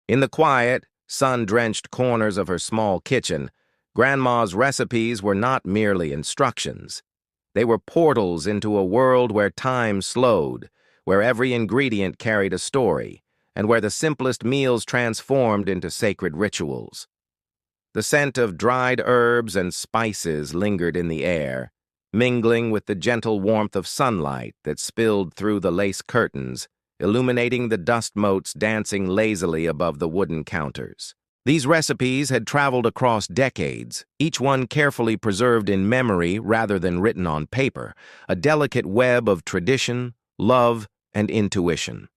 In the quiet, sun-drenched corners of her small kitchen, Grandma's recipes were not merely instructions. They were portals into a world where time slowed, where every ingredient carried a story, and where the simplest meals transformed into sacred rituals. The scent of dried herbs and spices lingered in the air, mingling with the gentle warmth of sunlight that spilled through the lace curtains, illuminating the dust motes dancing lazily above the wooden counters. These recipes had traveled across decades, each one carefully preserved in memory rather than written on paper, a delicate web of tradition, love, and intuition.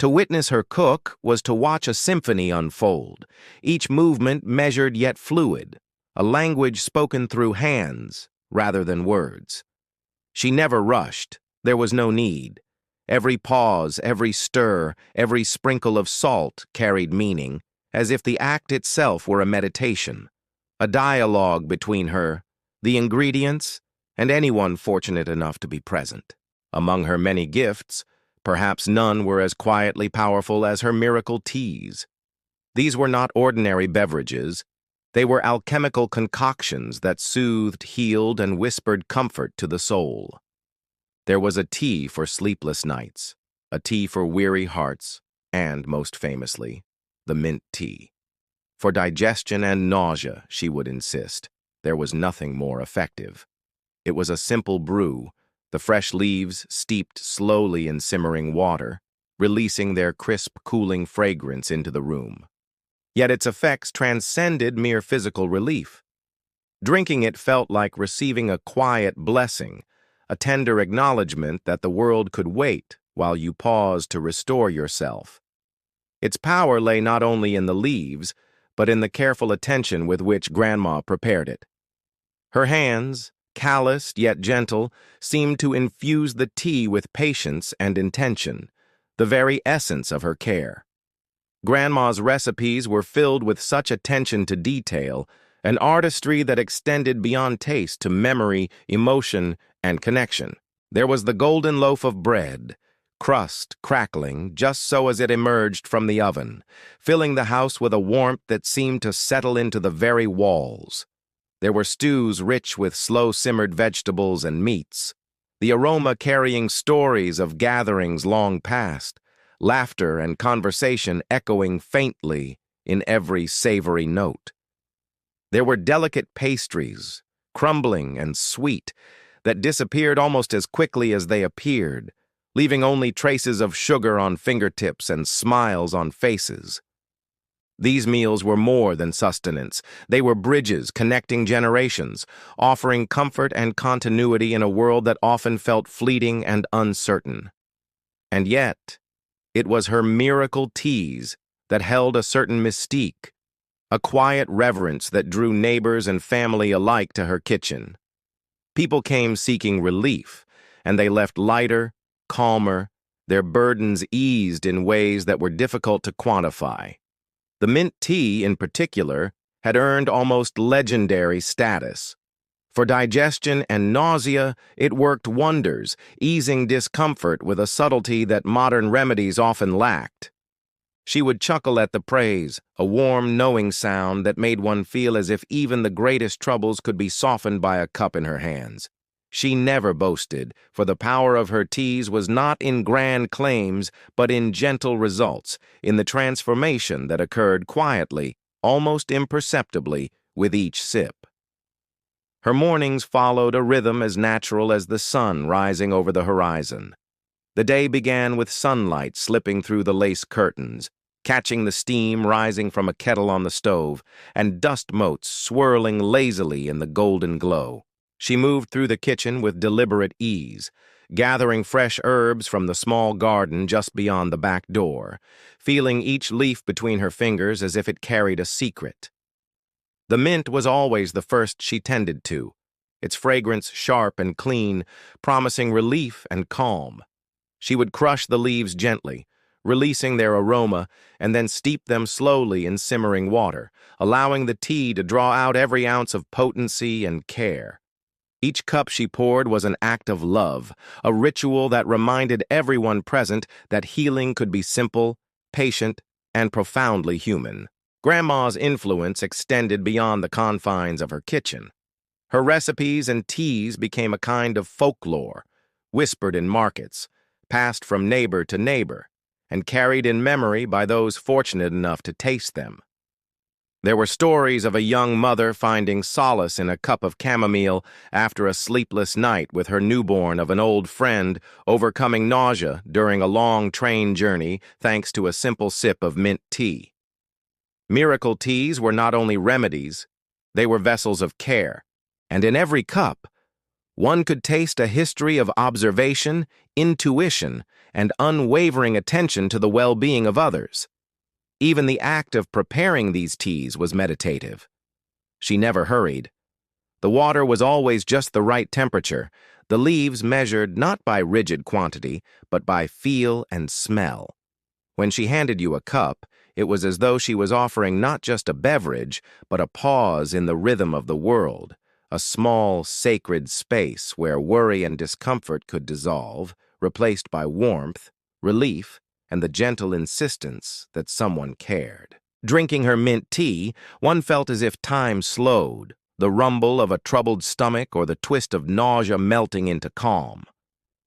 To witness her cook was to watch a symphony unfold, each movement measured yet fluid, a language spoken through hands rather than words. She never rushed. There was no need. Every pause, every stir, every sprinkle of salt carried meaning, as if the act itself were a meditation, a dialogue between her, the ingredients, and anyone fortunate enough to be present. Among her many gifts, perhaps none were as quietly powerful as her miracle teas. These were not ordinary beverages. They were alchemical concoctions that soothed, healed, and whispered comfort to the soul. There was a tea for sleepless nights, a tea for weary hearts, and, most famously, the mint tea. For digestion and nausea, she would insist, there was nothing more effective. It was a simple brew, the fresh leaves steeped slowly in simmering water, releasing their crisp, cooling fragrance into the room. Yet its effects transcended mere physical relief. Drinking it felt like receiving a quiet blessing, a tender acknowledgement that the world could wait while you paused to restore yourself. Its power lay not only in the leaves, but in the careful attention with which Grandma prepared it. Her hands, calloused yet gentle, seemed to infuse the tea with patience and intention, the very essence of her care. Grandma's recipes were filled with such attention to detail, an artistry that extended beyond taste to memory, emotion, and connection. There was the golden loaf of bread, crust crackling just so as it emerged from the oven, filling the house with a warmth that seemed to settle into the very walls. There were stews rich with slow-simmered vegetables and meats, the aroma carrying stories of gatherings long past, laughter and conversation echoing faintly in every savory note. There were delicate pastries, crumbling and sweet, that disappeared almost as quickly as they appeared, leaving only traces of sugar on fingertips and smiles on faces. These meals were more than sustenance. They were bridges connecting generations, offering comfort and continuity in a world that often felt fleeting and uncertain. And yet, it was her miracle teas that held a certain mystique, a quiet reverence that drew neighbors and family alike to her kitchen. People came seeking relief, and they left lighter, calmer, their burdens eased in ways that were difficult to quantify. The mint tea, in particular, had earned almost legendary status. For digestion and nausea, it worked wonders, easing discomfort with a subtlety that modern remedies often lacked. She would chuckle at the praise, a warm, knowing sound that made one feel as if even the greatest troubles could be softened by a cup in her hands. She never boasted, for the power of her teas was not in grand claims, but in gentle results, in the transformation that occurred quietly, almost imperceptibly, with each sip. Her mornings followed a rhythm as natural as the sun rising over the horizon. The day began with sunlight slipping through the lace curtains, catching the steam rising from a kettle on the stove, and dust motes swirling lazily in the golden glow. She moved through the kitchen with deliberate ease, gathering fresh herbs from the small garden just beyond the back door, feeling each leaf between her fingers as if it carried a secret. The mint was always the first she tended to, its fragrance sharp and clean, promising relief and calm. She would crush the leaves gently, releasing their aroma, and then steep them slowly in simmering water, allowing the tea to draw out every ounce of potency and care. Each cup she poured was an act of love, a ritual that reminded everyone present that healing could be simple, patient, and profoundly human. Grandma's influence extended beyond the confines of her kitchen. Her recipes and teas became a kind of folklore, whispered in markets, passed from neighbor to neighbor, and carried in memory by those fortunate enough to taste them. There were stories of a young mother finding solace in a cup of chamomile after a sleepless night with her newborn, of an old friend overcoming nausea during a long train journey thanks to a simple sip of mint tea. Miracle teas were not only remedies, they were vessels of care, and in every cup, one could taste a history of observation, intuition, and unwavering attention to the well-being of others. Even the act of preparing these teas was meditative. She never hurried. The water was always just the right temperature, the leaves measured not by rigid quantity, but by feel and smell. When she handed you a cup, it was as though she was offering not just a beverage, but a pause in the rhythm of the world, a small, sacred space where worry and discomfort could dissolve, replaced by warmth, relief, and the gentle insistence that someone cared. Drinking her mint tea, one felt as if time slowed, the rumble of a troubled stomach or the twist of nausea melting into calm.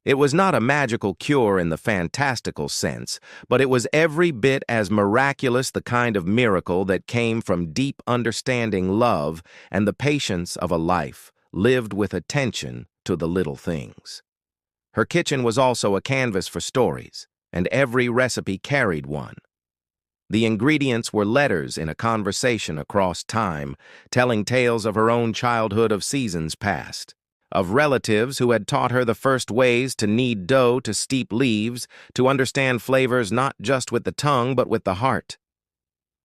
It was not a magical cure in the fantastical sense, but it was every bit as miraculous, the kind of miracle that came from deep understanding, love, and the patience of a life lived with attention to the little things. Her kitchen was also a canvas for stories, and every recipe carried one. The ingredients were letters in a conversation across time, telling tales of her own childhood, of seasons past, of relatives who had taught her the first ways to knead dough, to steep leaves, to understand flavors not just with the tongue but with the heart.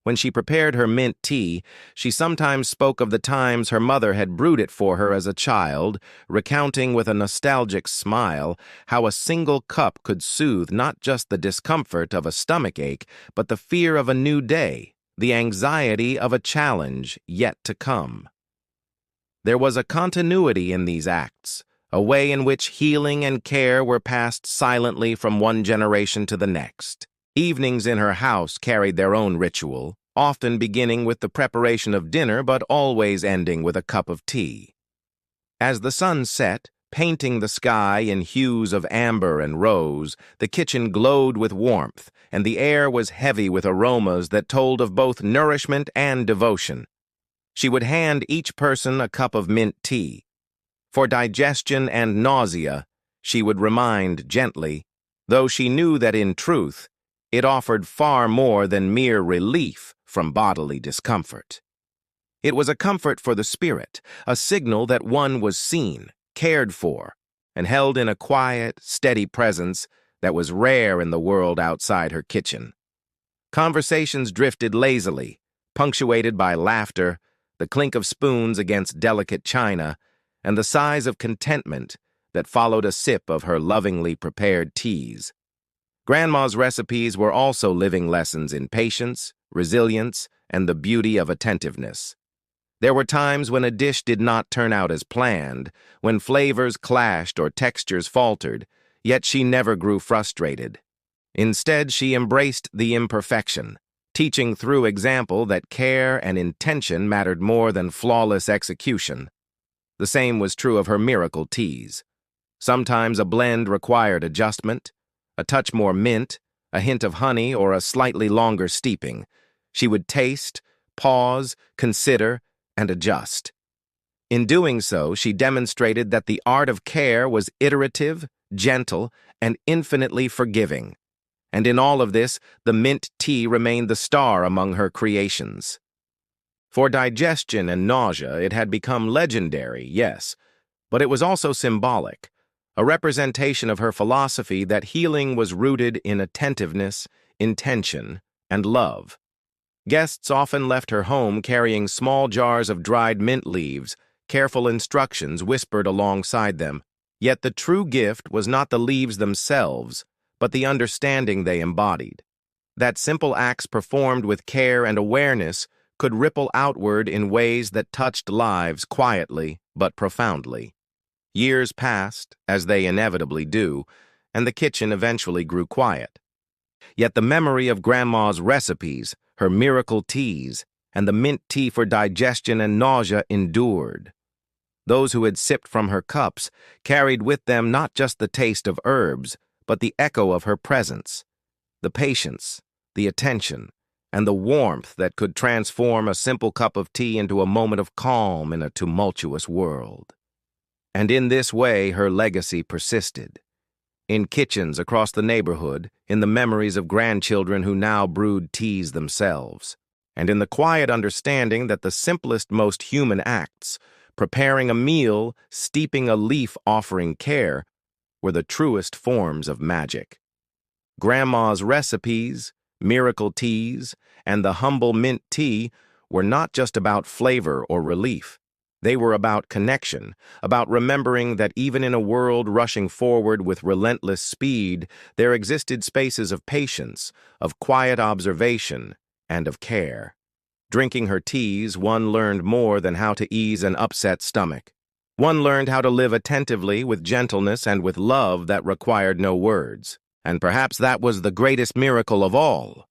When she prepared her mint tea, she sometimes spoke of the times her mother had brewed it for her as a child, recounting with a nostalgic smile how a single cup could soothe not just the discomfort of a stomachache, but the fear of a new day, the anxiety of a challenge yet to come. There was a continuity in these acts, a way in which healing and care were passed silently from one generation to the next. Evenings in her house carried their own ritual, often beginning with the preparation of dinner but always ending with a cup of tea. As the sun set, painting the sky in hues of amber and rose, the kitchen glowed with warmth, and the air was heavy with aromas that told of both nourishment and devotion. She would hand each person a cup of mint tea. For digestion and nausea, she would remind gently, though she knew that in truth, it offered far more than mere relief from bodily discomfort. It was a comfort for the spirit, a signal that one was seen, cared for, and held in a quiet, steady presence that was rare in the world outside her kitchen. Conversations drifted lazily, punctuated by laughter, the clink of spoons against delicate china, and the sighs of contentment that followed a sip of her lovingly prepared teas. Grandma's recipes were also living lessons in patience, resilience, and the beauty of attentiveness. There were times when a dish did not turn out as planned, when flavors clashed or textures faltered, yet she never grew frustrated. Instead, she embraced the imperfection, teaching through example that care and intention mattered more than flawless execution. The same was true of her miracle teas. Sometimes a blend required adjustment, a touch more mint, a hint of honey, or a slightly longer steeping. She would taste, pause, consider, and adjust. In doing so, she demonstrated that the art of care was iterative, gentle, and infinitely forgiving. And in all of this, the mint tea remained the star among her creations. For digestion and nausea, it had become legendary, yes, but it was also symbolic, a representation of her philosophy that healing was rooted in attentiveness, intention, and love. Guests often left her home carrying small jars of dried mint leaves, careful instructions whispered alongside them. Yet the true gift was not the leaves themselves, but the understanding they embodied. That simple acts performed with care and awareness could ripple outward in ways that touched lives quietly but profoundly. Years passed, as they inevitably do, and the kitchen eventually grew quiet. Yet the memory of Grandma's recipes, her miracle teas, and the mint tea for digestion and nausea endured. Those who had sipped from her cups carried with them not just the taste of herbs, but the echo of her presence, the patience, the attention, and the warmth that could transform a simple cup of tea into a moment of calm in a tumultuous world. And in this way her legacy persisted. In kitchens across the neighborhood, in the memories of grandchildren who now brewed teas themselves, and in the quiet understanding that the simplest, most human acts, preparing a meal, steeping a leaf offering care, were the truest forms of magic. Grandma's recipes, miracle teas, and the humble mint tea were not just about flavor or relief. They were about connection, about remembering that even in a world rushing forward with relentless speed, there existed spaces of patience, of quiet observation, and of care. Drinking her teas, one learned more than how to ease an upset stomach. One learned how to live attentively, with gentleness and with love that required no words. And perhaps that was the greatest miracle of all.